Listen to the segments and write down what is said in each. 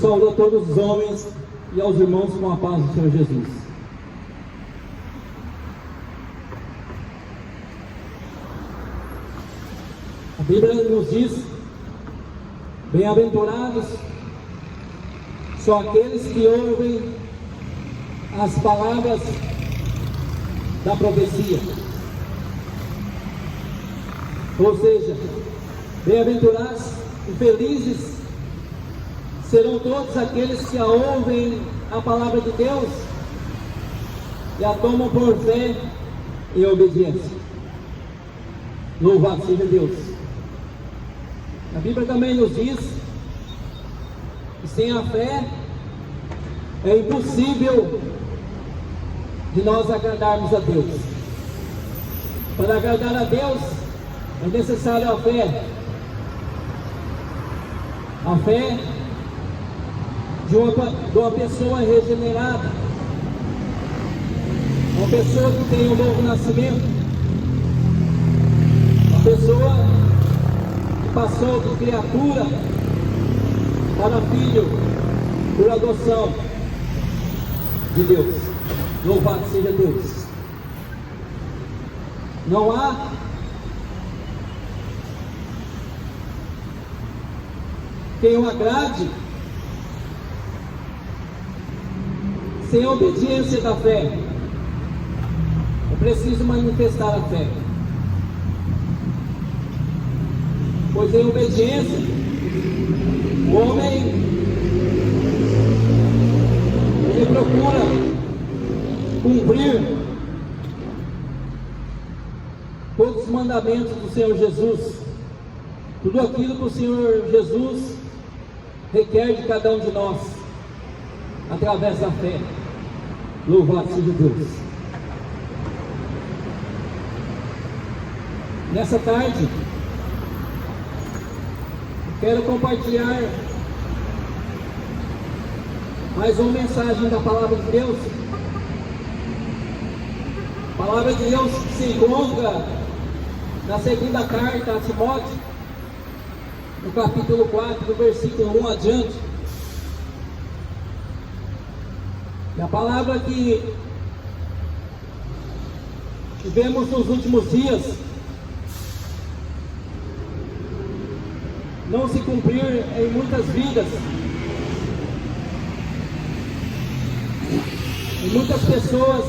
Saúdo a todos os homens e aos irmãos com a paz do Senhor Jesus. A Bíblia nos diz: bem-aventurados são aqueles que ouvem as palavras da profecia. Ou seja, bem-aventurados e felizes serão todos aqueles que ouvem a palavra de Deus e a tomam por fé e obediência. Louvado seja Deus. A Bíblia também nos diz que sem a fé é impossível de nós agradarmos a Deus. Para agradar a Deus é necessário a fé. A fé de uma pessoa regenerada, uma pessoa que tem um novo nascimento, uma pessoa que passou de criatura para filho por adoção de Deus. Louvado seja Deus. Não há quem o agrade sem a obediência da fé. É preciso manifestar a fé, pois em obediência o homem ele procura cumprir todos os mandamentos do Senhor Jesus, tudo aquilo que o Senhor Jesus requer de cada um de nós, através da fé. Louvado seja Deus. Nessa tarde, quero compartilhar mais uma mensagem da Palavra de Deus. A Palavra de Deus se encontra na segunda carta a Timóteo, no capítulo 4, do versículo 1 adiante. E a palavra que vemos nos últimos dias não se cumprir em muitas vidas, e muitas pessoas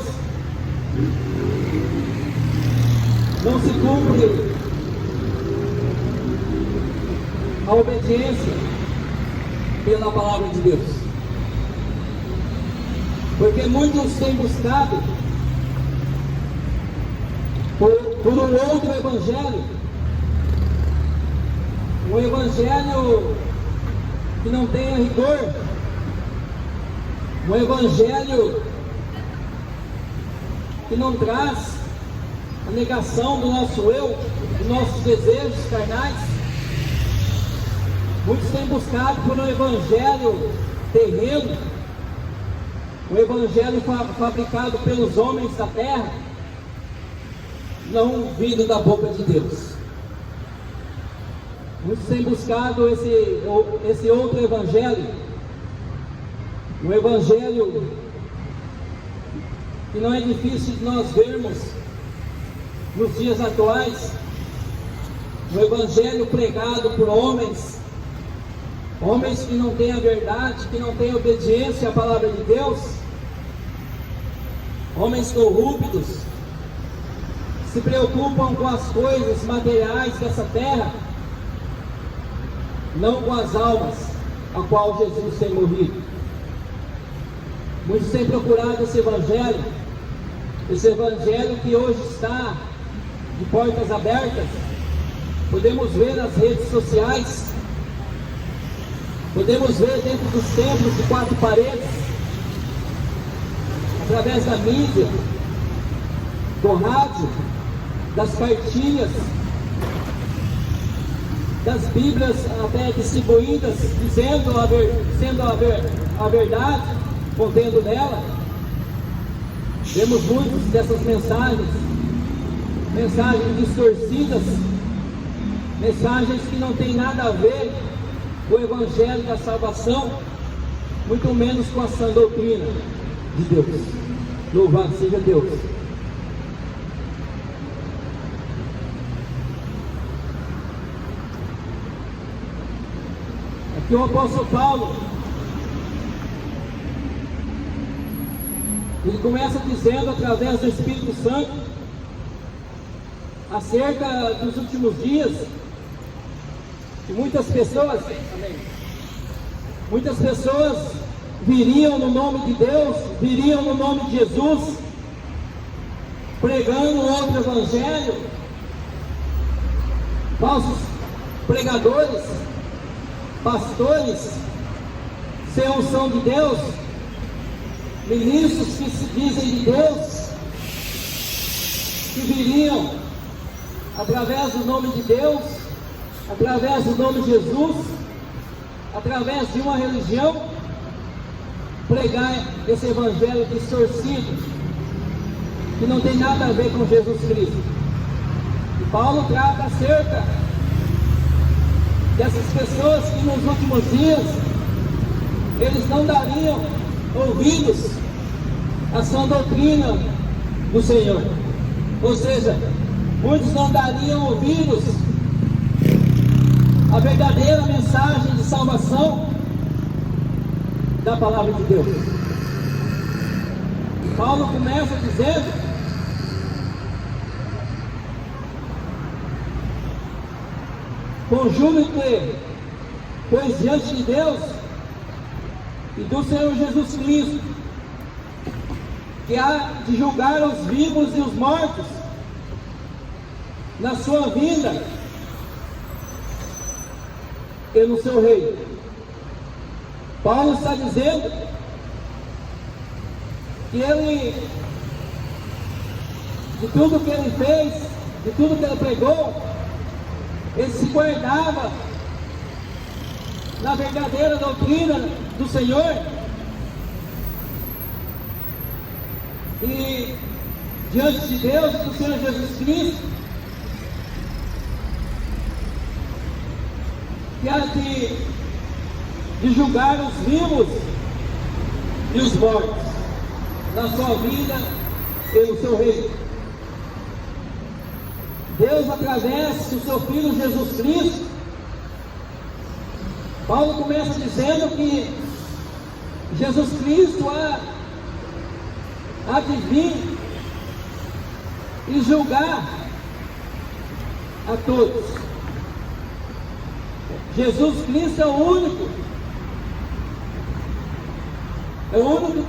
não se cumpre a obediência pela palavra de Deus. Porque muitos têm buscado por um outro evangelho, um evangelho que não tenha rigor, um evangelho que não traz a negação do nosso eu, dos nossos desejos carnais. Muitos têm buscado por um evangelho terreno, um evangelho fabricado pelos homens da terra, não vindo da boca de Deus. Muitos têm buscado esse outro evangelho, um evangelho que não é difícil de nós vermos nos dias atuais, um evangelho pregado por homens que não têm a verdade, que não têm obediência à palavra de Deus, homens corruptos, se preocupam com as coisas materiais dessa terra, não com as almas a qual Jesus tem morrido. Muitos têm procurado esse evangelho que hoje está de portas abertas. Podemos ver nas redes sociais, podemos ver dentro dos templos de 4 paredes, através da mídia, do rádio, das cartilhas, das Bíblias até distribuídas, sendo a verdade contendo nela. Vemos muitas dessas mensagens distorcidas, mensagens que não têm nada a ver com o evangelho da salvação, muito menos com a sã doutrina de Deus. Louvado seja Deus. Aqui o apóstolo Paulo, ele começa dizendo através do Espírito Santo acerca dos últimos dias, que muitas pessoas viriam no nome de Deus, viriam no nome de Jesus, pregando outro evangelho, falsos pregadores, pastores, sem unção de Deus, ministros que se dizem de Deus, que viriam através do nome de Deus, através do nome de Jesus, através de uma religião, pregar esse evangelho distorcido, que não tem nada a ver com Jesus Cristo. E Paulo trata acerca dessas pessoas que nos últimos dias eles não dariam ouvidos à sã doutrina do Senhor, ou seja, muitos não dariam ouvidos à verdadeira mensagem de salvação da palavra de Deus. Paulo começa dizendo conjuro-te, pois diante de Deus e do Senhor Jesus Cristo, que há de julgar os vivos e os mortos na sua vinda e no seu reino. Paulo está dizendo que ele, de tudo que ele fez, de tudo que ele pregou, ele se guardava na verdadeira doutrina do Senhor, e diante de Deus e do Senhor Jesus Cristo, que há de julgar os vivos e os mortos na sua vida e no seu reino. Deus, através do seu Filho Jesus Cristo, Paulo começa dizendo que Jesus Cristo há de vir e julgar a todos. Jesus Cristo é o único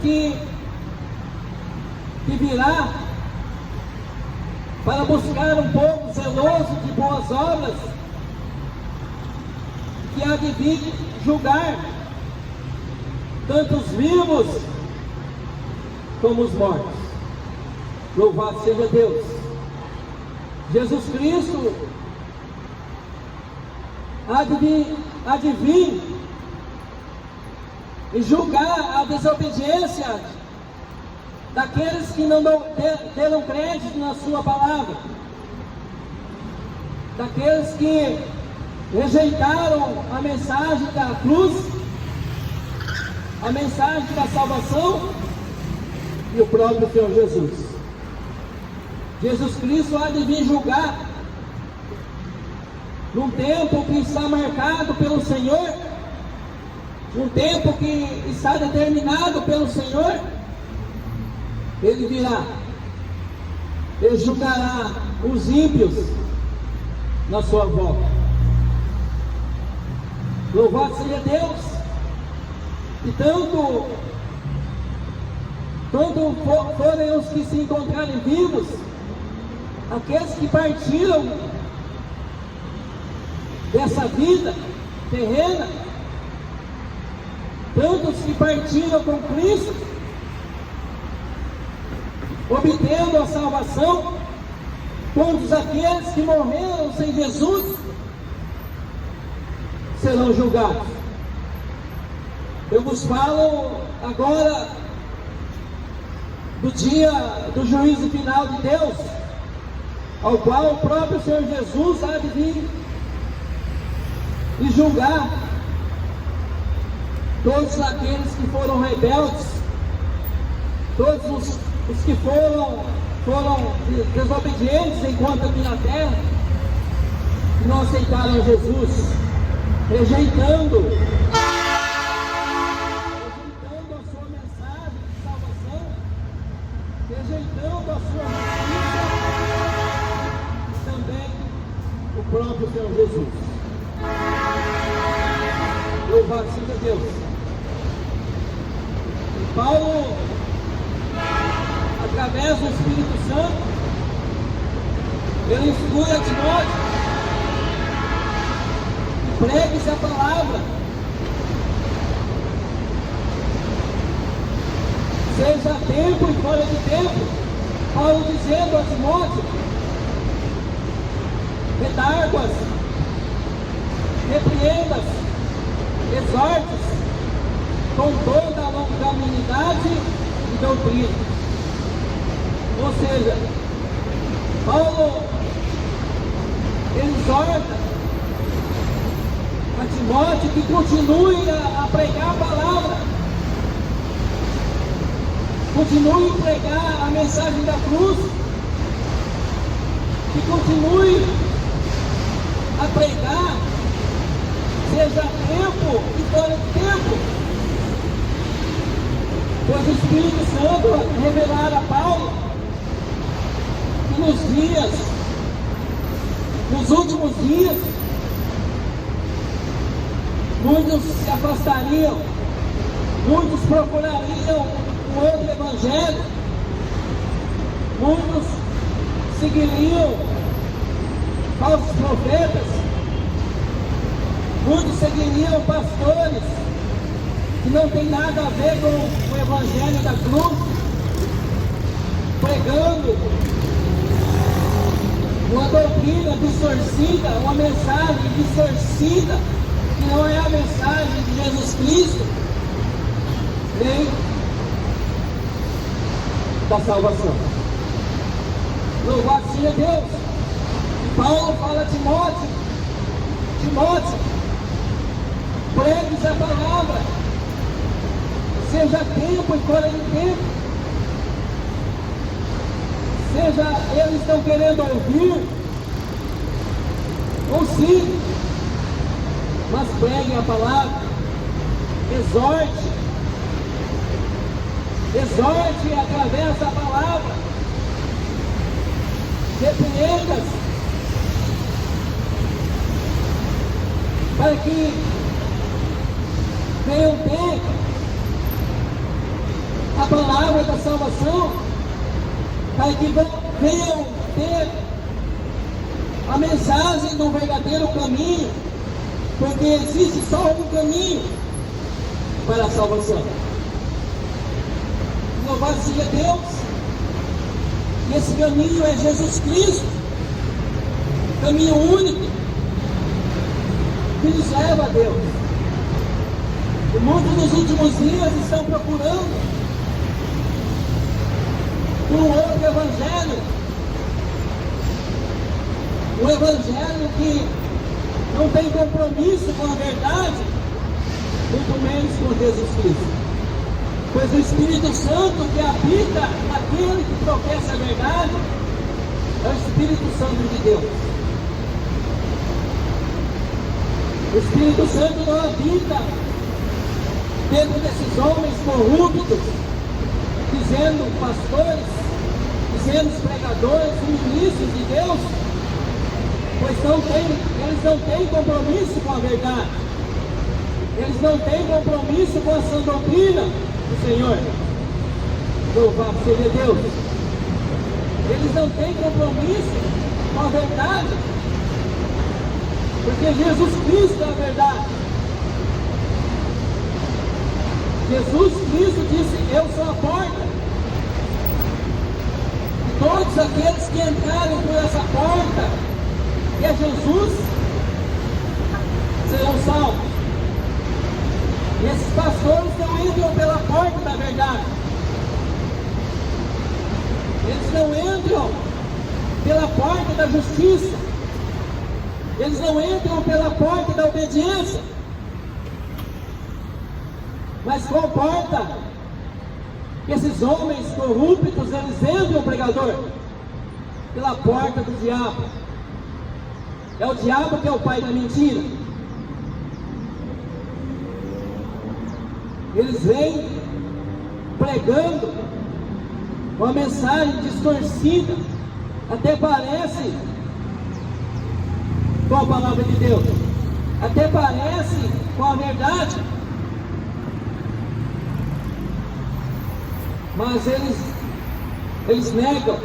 que virá para buscar um povo zeloso de boas obras, que há de vir julgar tanto os vivos como os mortos. Louvado seja Deus. Jesus Cristo há de vir e julgar a desobediência daqueles que não deram crédito na sua palavra, daqueles que rejeitaram a mensagem da cruz, a mensagem da salvação e o próprio Senhor Jesus. Jesus Cristo há de vir julgar num tempo que está marcado pelo Senhor, um tempo que está determinado pelo Senhor. Ele virá, ele julgará os ímpios na sua volta. Louvado seja Deus. E tanto forem os que se encontrarem vivos, aqueles que partiram dessa vida terrena, tantos que partiram com Cristo, obtendo a salvação, todos aqueles que morreram sem Jesus serão julgados. Eu vos falo agora do dia do juízo final de Deus, ao qual o próprio Senhor Jesus há de vir e julgar todos aqueles que foram rebeldes, todos os que foram desobedientes enquanto aqui na terra, que não aceitaram Jesus, rejeitando a sua mensagem de salvação, rejeitando a sua justiça e também o próprio Senhor Jesus. Louvado seja Deus. E Paulo, através do Espírito Santo, ele instrui a Timóteo: pregue-se a palavra, seja a tempo e fora de tempo. Paulo dizendo a Timóteo: redarguas, repreendas, exortes com toda a longanimidade e doutrina. Ou seja, Paulo exorta a Timóteo que continue a pregar a palavra, continue a pregar a mensagem da cruz, que continue a pregar, seja tempo e fora de tempo, pois o Espírito Santo revelara a Paulo que nos últimos dias, muitos se afastariam, muitos procurariam um outro evangelho, muitos seguiriam falsos profetas, muitos seguiriam pastores que não tem nada a ver com o evangelho da cruz, pregando uma doutrina distorcida, uma mensagem distorcida, que não é a mensagem de Jesus Cristo, nem da salvação. Louvado seja Deus. Paulo fala a Timóteo: pregue a palavra, seja tempo e fora de tempo, seja eles estão querendo ouvir ou sim, mas preguem a palavra, exorte através da palavra, repreenda, para que venham ter a palavra da salvação, para que venham ter a mensagem do verdadeiro caminho, porque existe só um caminho para a salvação. Louvado seja Deus. E esse caminho é Jesus Cristo, caminho único que nos leva a Deus. E muitos nos últimos dias estão procurando por um outro evangelho, um evangelho que não tem compromisso com a verdade, muito menos com Jesus Cristo. Pois o Espírito Santo que habita naquele que professa a verdade é o Espírito Santo de Deus. O Espírito Santo não habita dentro desses homens corruptos, dizendo pastores, dizendo pregadores, ministros de Deus, pois eles não têm compromisso com a verdade, eles não têm compromisso com a sã doutrina do Senhor. Louvado seja Deus. Eles não têm compromisso com a verdade, porque Jesus Cristo é a verdade. Jesus Cristo disse: eu sou a porta, e todos aqueles que entrarem por essa porta, que é Jesus, serão salvos. E esses pastores não entram pela porta da verdade, eles não entram pela porta da justiça, eles não entram pela porta da obediência, Mas comporta que esses homens corruptos, eles entram, pregador, pela porta do diabo. É o diabo que é o pai da mentira. Eles vêm pregando uma mensagem distorcida, até parece com a palavra de Deus, até parece com a verdade, mas eles negam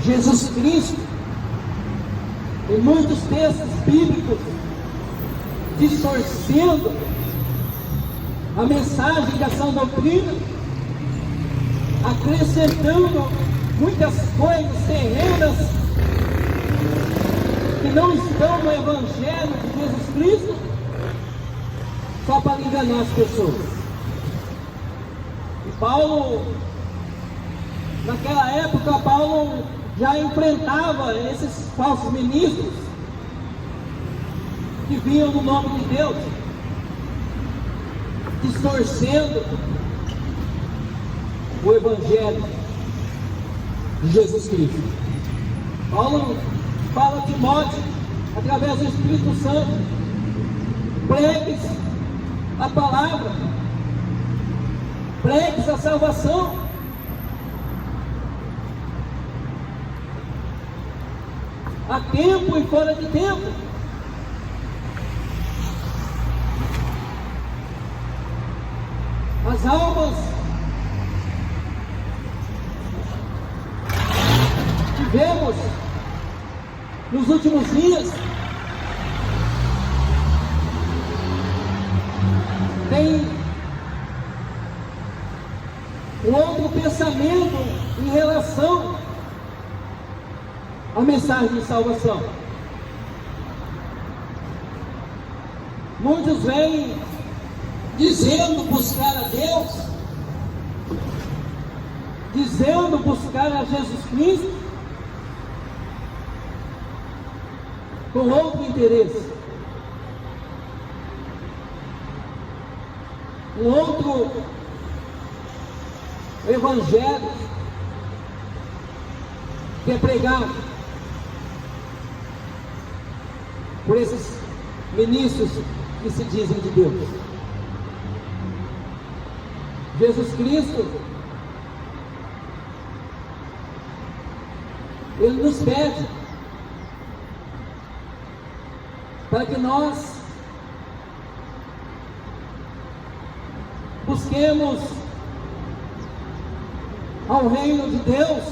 Jesus Cristo. Em muitos textos bíblicos, distorcendo a mensagem da sã doutrina, acrescentando muitas coisas terrenas que não estão no Evangelho de Jesus Cristo, só para enganar as pessoas. E Paulo, naquela época, Paulo já enfrentava esses falsos ministros que vinham no nome de Deus, distorcendo o Evangelho de Jesus Cristo. Paulo fala a Timóteo, através do Espírito Santo: pregues a palavra, pregues a salvação. A tempo e fora de tempo. As almas que vemos nos últimos dias têm um outro pensamento em relação a mensagem de salvação. Muitos vêm dizendo buscar a Deus, dizendo buscar a Jesus Cristo, com outro interesse, um outro evangelho que é pregado por esses ministros que se dizem de Deus. Jesus Cristo, Ele nos pede para que nós busquemos ao reino de Deus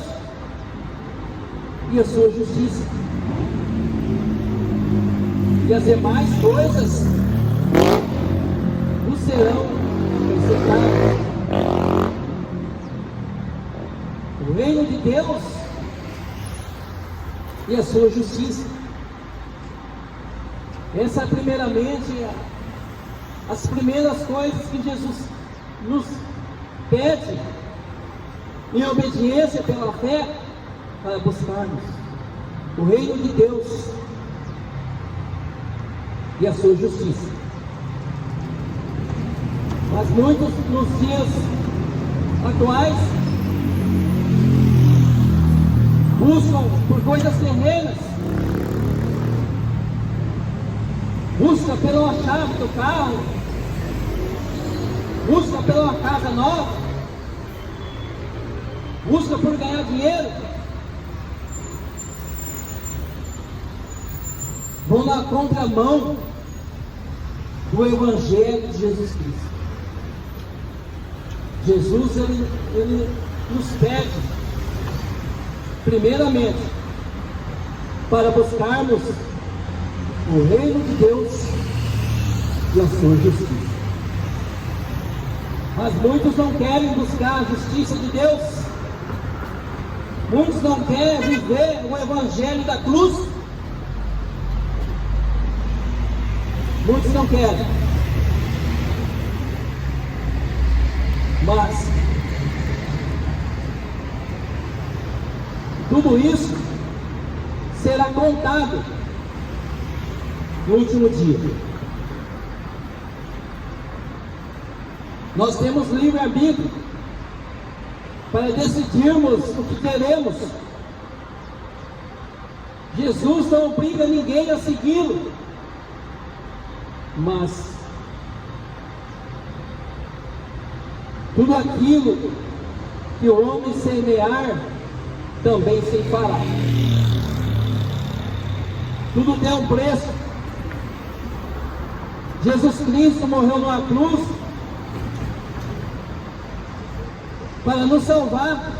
e a sua justiça, e as demais coisas nos serão acrescentadas. O reino de Deus e a sua justiça. Essa é primeiramente as primeiras coisas que Jesus nos pede em obediência pela fé, para buscarmos o reino de Deus e a sua justiça. Mas muitos nos dias atuais buscam por coisas terrenas, busca pela chave do carro, busca pela casa nova, busca por ganhar dinheiro, vão na contramão do Evangelho de Jesus Cristo. Jesus, ele nos pede, primeiramente, para buscarmos o reino de Deus e a sua justiça. Mas muitos não querem buscar a justiça de Deus, muitos não querem viver o Evangelho da cruz, muitos não querem. Mas tudo isso será contado no último dia. Nós temos livre-arbítrio para decidirmos o que queremos. Jesus não obriga ninguém a segui-lo, mas tudo aquilo que o homem semear, também se fará. Tudo tem um preço. Jesus Cristo morreu numa cruz para nos salvar.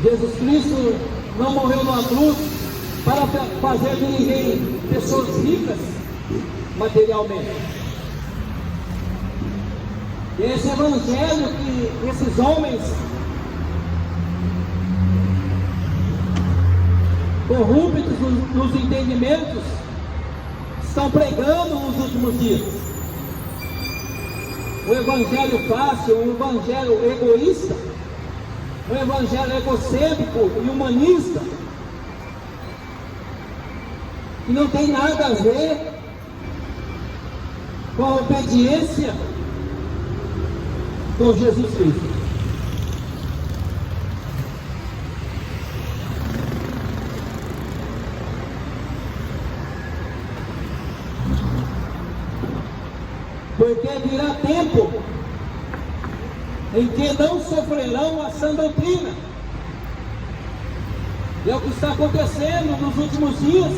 Jesus Cristo não morreu numa cruz para fazer de ninguém pessoas ricas materialmente. E esse evangelho que esses homens corruptos nos entendimentos estão pregando nos últimos dias. O evangelho fácil, o evangelho egoísta, o evangelho egocêntrico e humanista, que não tem nada a ver com a obediência com Jesus Cristo. Porque virá tempo em que não sofrerão a sã doutrina. E é o que está acontecendo nos últimos dias.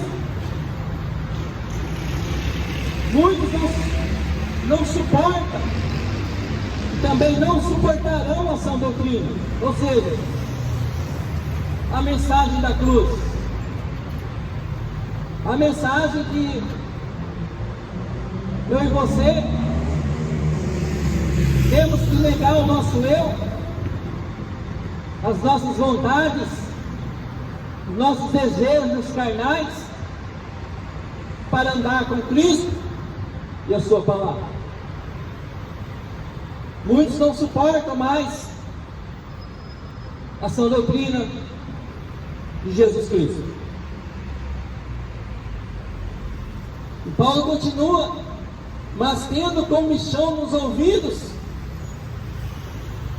Muitos não suportam, também não suportarão a sã doutrina, ou seja, a mensagem da cruz, a mensagem que eu e você temos que negar o nosso eu, as nossas vontades, os nossos desejos carnais, para andar com Cristo e a sua palavra. Muitos não suportam mais a sã doutrina de Jesus Cristo. E Paulo continua: mas tendo comichão nos ouvidos,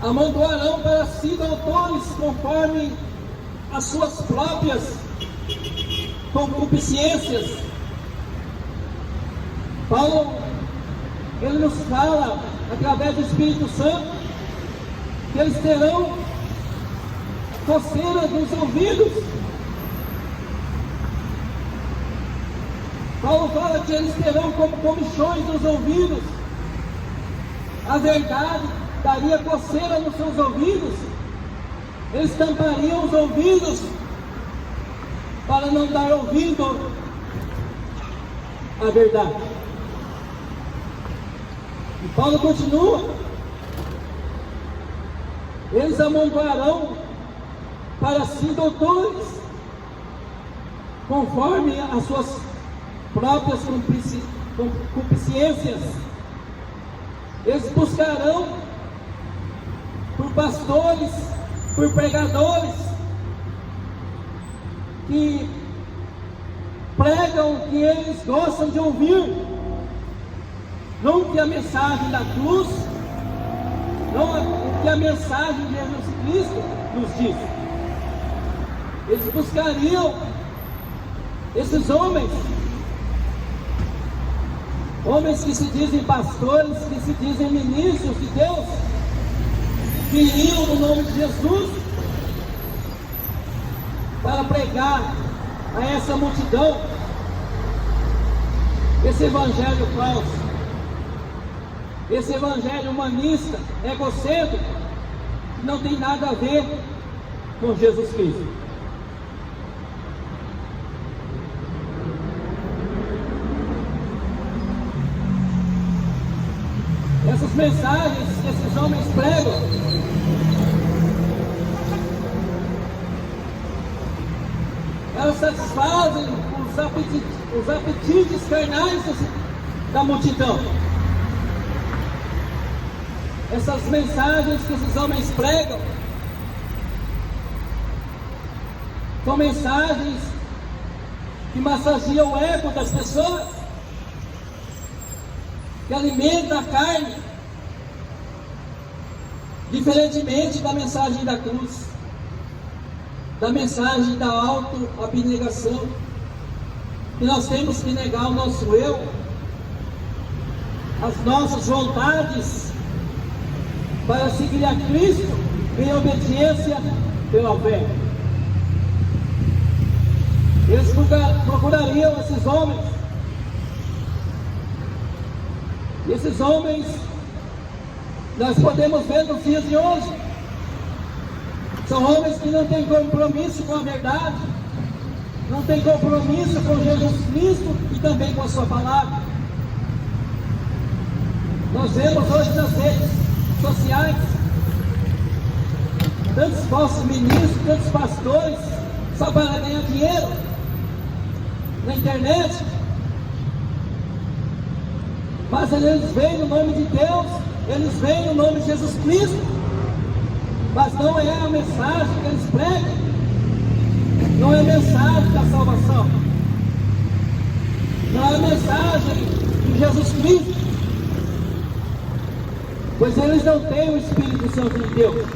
amontoarão para si doutores conforme as suas próprias concupiscências. Paulo, ele nos fala através do Espírito Santo que eles terão coceiras nos ouvidos. Paulo fala que eles terão como comichões nos ouvidos. A verdade daria coceira nos seus ouvidos. Eles tampariam os ouvidos para não dar ouvido à verdade. E Paulo continua: eles amontoarão para si doutores conforme as suas próprias concupiscências. Eles buscarão por pastores, por pregadores que pregam o que eles gostam de ouvir, não o que a mensagem da cruz, não o que a mensagem de Jesus Cristo nos diz. Eles buscariam, esses homens que se dizem pastores, que se dizem ministros de Deus, viriam no nome de Jesus para pregar a essa multidão esse evangelho falso, esse evangelho humanista, egocêntrico, que não tem nada a ver com Jesus Cristo. Essas mensagens que esses homens pregam, elas satisfazem os apetites carnais da multidão. Essas mensagens que esses homens pregam são mensagens que massageiam o ego das pessoas, que alimenta a carne, diferentemente da mensagem da cruz, da mensagem da autoabnegação, que nós temos que negar o nosso eu, as nossas vontades, para seguir a Cristo em obediência pela fé. Eles procurariam esses homens. E esses homens, nós podemos ver nos dias de hoje, são homens que não têm compromisso com a verdade, não têm compromisso com Jesus Cristo e também com a sua palavra. Nós vemos hoje nas redes sociais tantos falsos ministros, tantos pastores, só para ganhar dinheiro na internet. Mas eles vêm no nome de Deus, eles vêm no nome de Jesus Cristo, mas não é a mensagem que eles pregam, não é a mensagem da salvação, não é a mensagem de Jesus Cristo, pois eles não têm o Espírito Santo de Deus.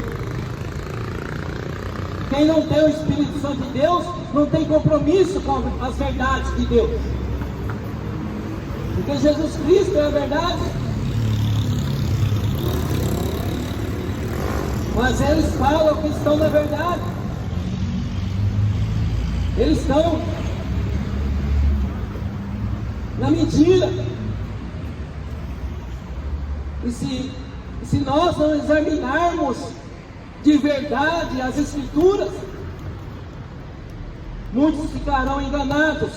Quem não tem o Espírito Santo de Deus não tem compromisso com as verdades de Deus, porque Jesus Cristo é a verdade. Mas eles falam que estão na verdade, eles estão na mentira. E se nós não examinarmos de verdade as Escrituras, muitos ficarão enganados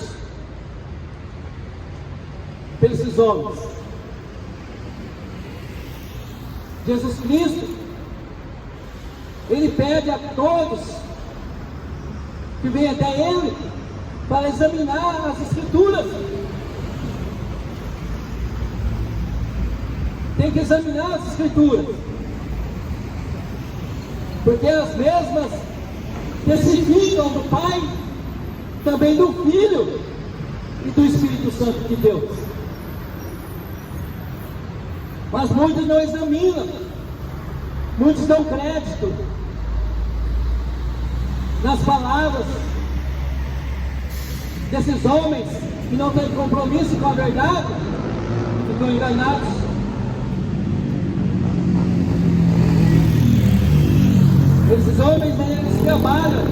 por esses homens. Jesus Cristo, Ele pede a todos que vêm até Ele para examinar as Escrituras. Tem que examinar as Escrituras, porque as mesmas testificam do Pai, também do Filho e do Espírito Santo de Deus. Mas muitos não examinam, muitos dão crédito nas palavras desses homens que não têm compromisso com a verdade, ficam enganados. Esses homens, eles trabalham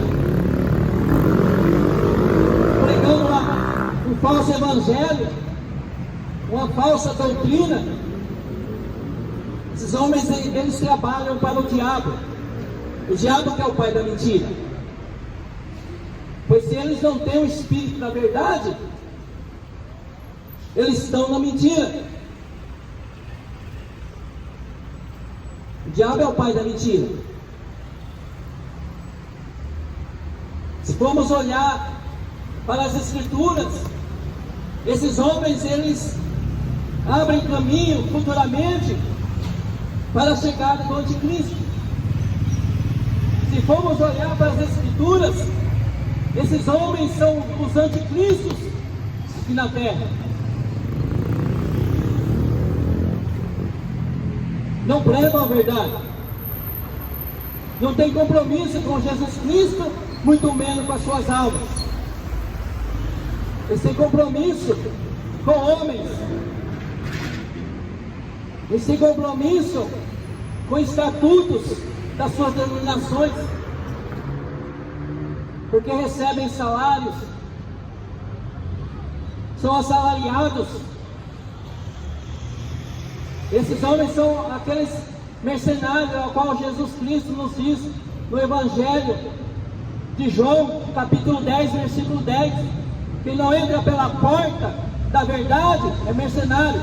pregando um falso evangelho, uma falsa doutrina. Esses homens, eles trabalham para o diabo que é o pai da mentira. Pois se eles não têm o Espírito da verdade, eles estão na mentira. O diabo é o pai da mentira. Se formos olhar para as Escrituras, esses homens, eles abrem caminho futuramente para a chegada do Anticristo. Se formos olhar para as Escrituras, esses homens são os anticristos aqui na terra. Não pregam a verdade, não tem compromisso com Jesus Cristo, muito menos com as suas almas. Eles têm compromisso com homens, eles têm compromisso com estatutos das suas denominações, porque recebem salários, são assalariados. Esses homens são aqueles mercenários ao qual Jesus Cristo nos diz no Evangelho de João, capítulo 10, versículo 10, quem não entra pela porta da verdade é mercenário.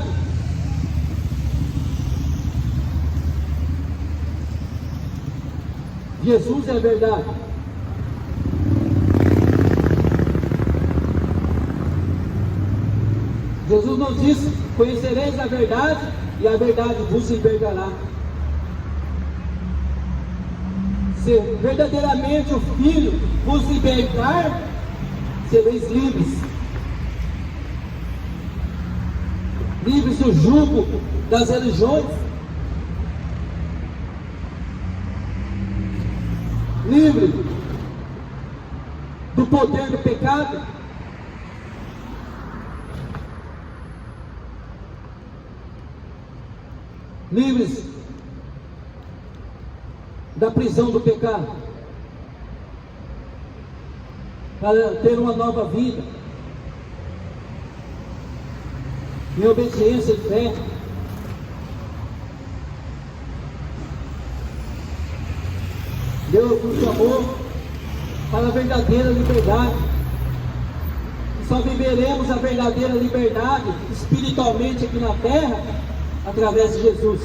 Jesus é a verdade. Jesus nos diz: conhecereis a verdade e a verdade vos libertará. Se verdadeiramente o Filho vos libertar, sereis livres. livres do jugo das religiões, livre do poder do pecado, livres da prisão do pecado, para ter uma nova vida, em obediência e fé. Deus nos chamou para a verdadeira liberdade. E só viveremos a verdadeira liberdade espiritualmente aqui na terra através de Jesus.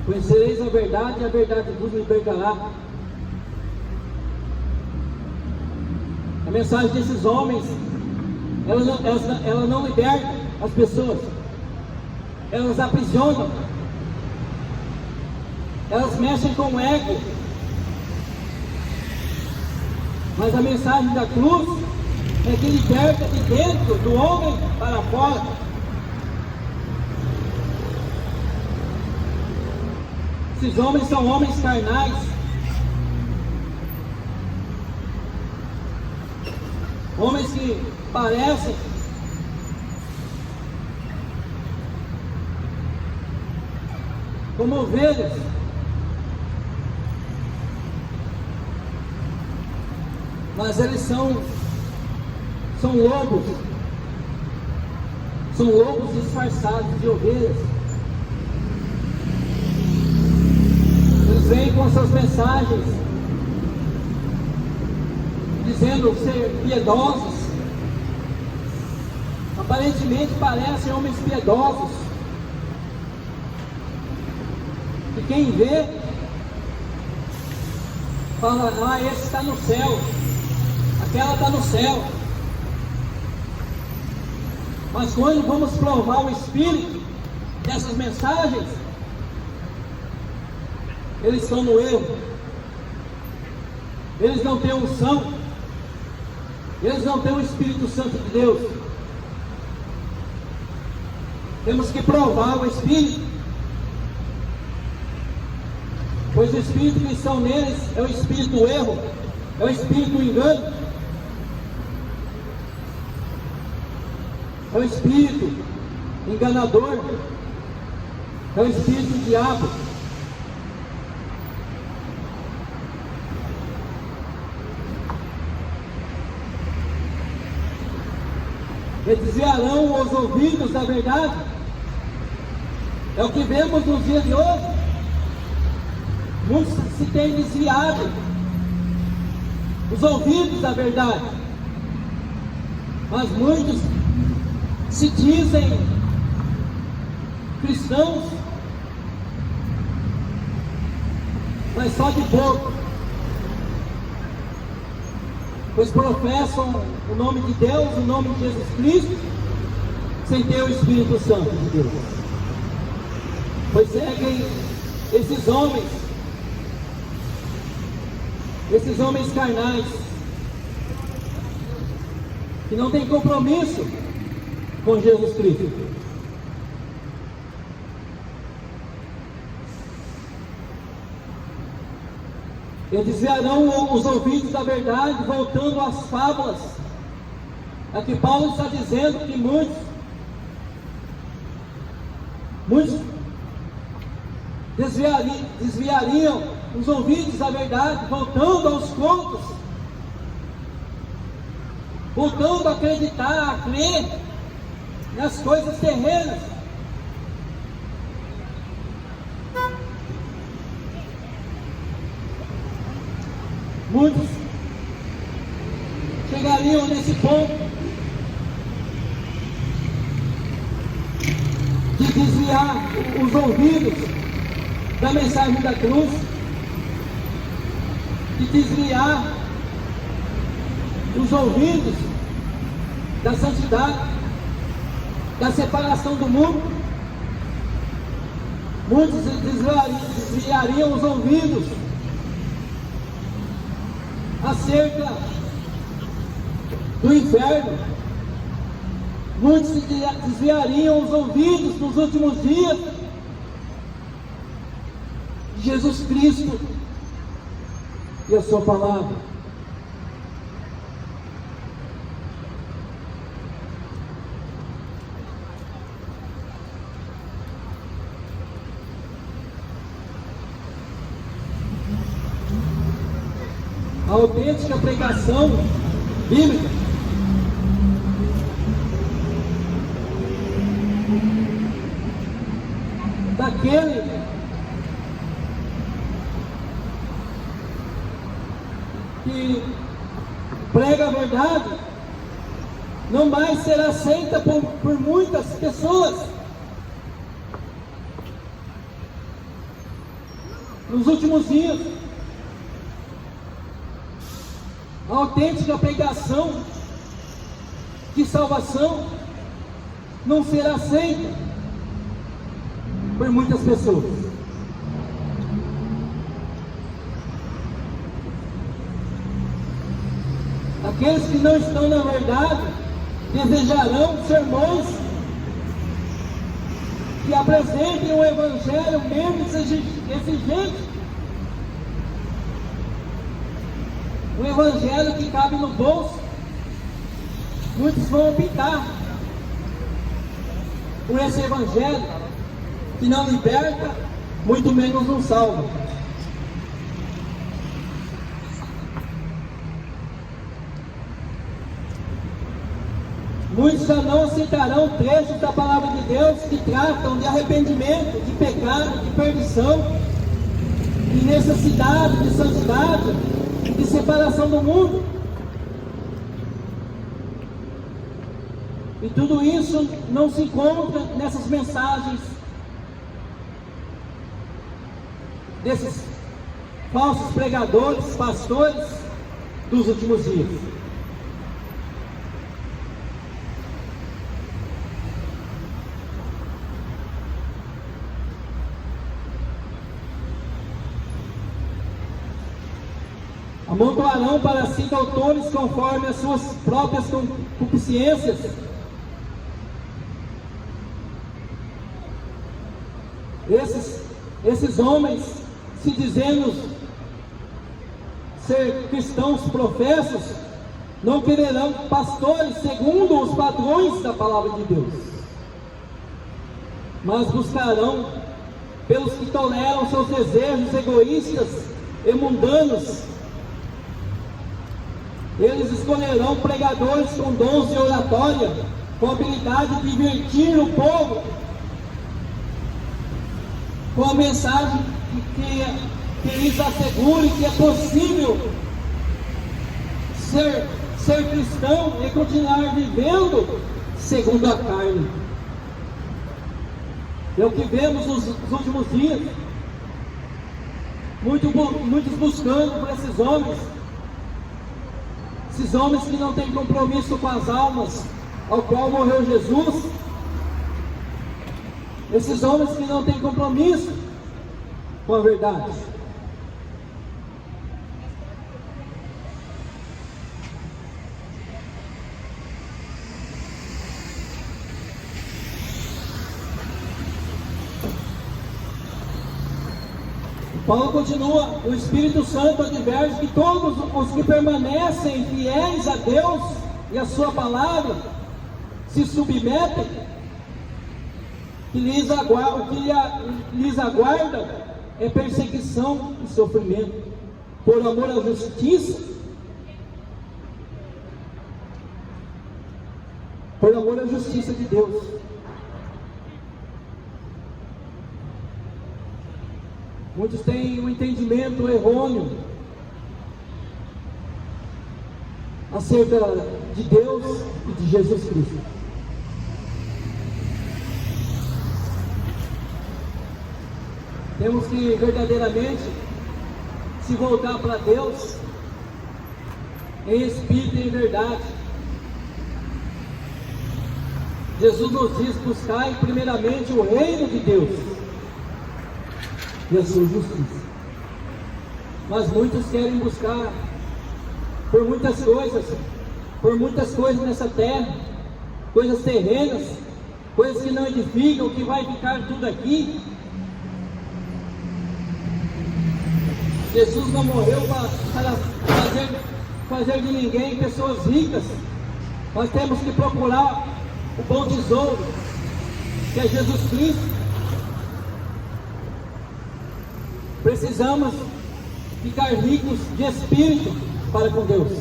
Conhecereis a verdade e a verdade vos libertará. A mensagem desses homens, ela não liberta as pessoas, elas aprisionam, elas mexem com o ego. Mas a mensagem da cruz é que liberta de dentro do homem para fora. Esses homens são homens carnais, homens que parecem como ovelhas, mas eles são lobos, disfarçados de ovelhas. Eles vêm com suas mensagens, dizendo ser piedosos, aparentemente parecem homens piedosos, e quem vê, fala, esse está no céu, aquela está no céu. Mas quando vamos provar o espírito dessas mensagens, eles estão no erro, eles não têm unção, eles não têm o Espírito Santo de Deus. Temos que provar o Espírito, pois o Espírito que estão neles é o Espírito do erro, é o Espírito do engano, é o Espírito enganador, é o Espírito do diabo. E desviarão os ouvidos da verdade. É o que vemos nos dias de hoje. Muitos se têm desviado os ouvidos da verdade, mas muitos se dizem cristãos, mas só de boca, pois professam o nome de Deus, o nome de Jesus Cristo, sem ter o Espírito Santo de Deus, pois seguem esses homens carnais, que não têm compromisso com Jesus Cristo. E desviarão os ouvidos da verdade, voltando às fábulas. Aqui Paulo está dizendo que muitos desviariam os ouvidos da verdade, voltando aos contos, voltando a acreditar, a crer nas coisas terrenas. Muitos chegariam nesse ponto de desviar os ouvidos da mensagem da cruz, de desviar os ouvidos da santidade, da separação do mundo. Muitos desviariam os ouvidos acerca do inferno, Muitos se desviariam os ouvidos nos últimos dias de Jesus Cristo e a sua palavra. A autêntica pregação bíblica daquele que prega a verdade não mais será aceita por muitas pessoas. Nos últimos dias, a autêntica pregação de salvação não será aceita por muitas pessoas. Aqueles que não estão na verdade desejarão sermões que apresentem um evangelho menos exigente, um evangelho que cabe no bolso. Muitos vão optar por esse evangelho que não liberta, muito menos não salva. Muitos já não aceitarão trechos da palavra de Deus que tratam de arrependimento, de pecado, de perdição, de necessidade, de santidade, de separação do mundo. E tudo isso não se encontra nessas mensagens desses falsos pregadores, pastores dos últimos dias. Amontoarão para si doutores conforme as suas próprias concupiscências. Esses homens, se dizendo ser cristãos professos, não quererão pastores segundo os padrões da palavra de Deus, mas buscarão pelos que toleram seus desejos egoístas e mundanos. Eles escolherão pregadores com dons de oratória, com habilidade de divertir o povo, com a mensagem que lhes assegure que é possível ser cristão e continuar vivendo segundo a carne. É o que vemos nos últimos dias. Muitos buscando por esses homens que não têm compromisso com as almas ao qual morreu Jesus, esses homens que não têm compromisso com a verdade. Paulo continua: o Espírito Santo adverte que todos os que permanecem fiéis a Deus e a sua palavra se submetem, que o que lhes aguarda é perseguição e sofrimento, por amor à justiça, por amor à justiça de Deus. Muitos têm um entendimento errôneo acerca de Deus e de Jesus Cristo. Temos que verdadeiramente se voltar para Deus em espírito e em verdade. Jesus nos diz: buscai primeiramente o reino de Deus e a sua justiça. Mas muitos querem buscar por muitas coisas nessa terra, coisas terrenas, coisas que não edificam, que vai ficar tudo aqui. Jesus não morreu para fazer de ninguém pessoas ricas. Nós temos que procurar o bom tesouro, que é Jesus Cristo. Precisamos ficar ricos de espírito para com Deus.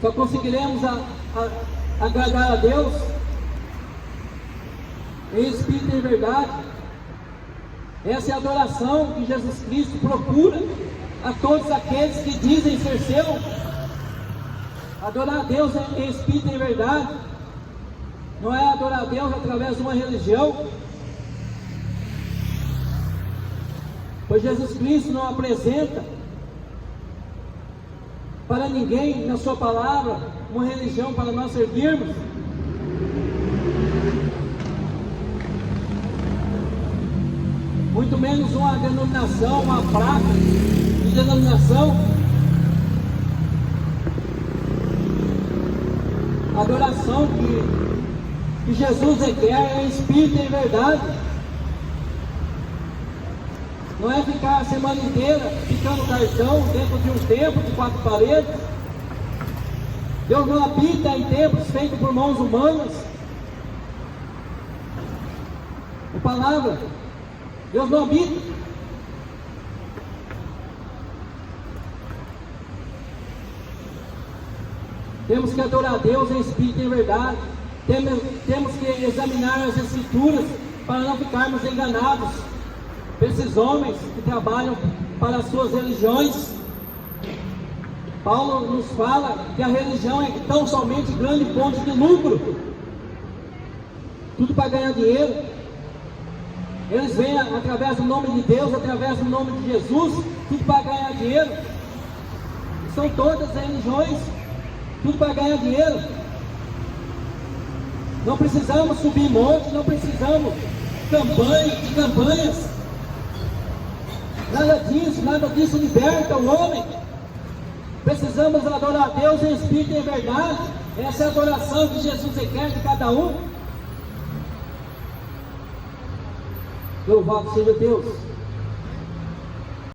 Só conseguiremos agradar a Deus em espírito e em verdade. Essa é a adoração que Jesus Cristo procura a todos aqueles que dizem ser seu. Adorar a Deus em espírito e em verdade. Não é adorar a Deus através de uma religião. Pois Jesus Cristo não apresenta para ninguém na sua palavra uma religião para nós servirmos. Muito menos uma denominação, uma placa de denominação. A adoração que Jesus requer é em espírito e em verdade. Não é ficar a semana inteira picando cartão dentro de um templo de 4 paredes. Deus não habita em templos feitos por mãos humanas. A palavra, Deus não habita. Temos que adorar a Deus em espírito e em verdade. Temos que examinar as Escrituras para não ficarmos enganados por esses homens que trabalham para as suas religiões. Paulo nos fala que a religião é tão somente grande fonte de lucro. Tudo para ganhar dinheiro. Eles vêm através do nome de Deus, através do nome de Jesus, tudo para ganhar dinheiro. São todas as religiões, tudo para ganhar dinheiro. Não precisamos subir montes, não precisamos de campanhas. Nada disso liberta o homem. Precisamos adorar a Deus em espírito e em verdade. Essa é a adoração que Jesus requer de cada um. Louvado seja Deus.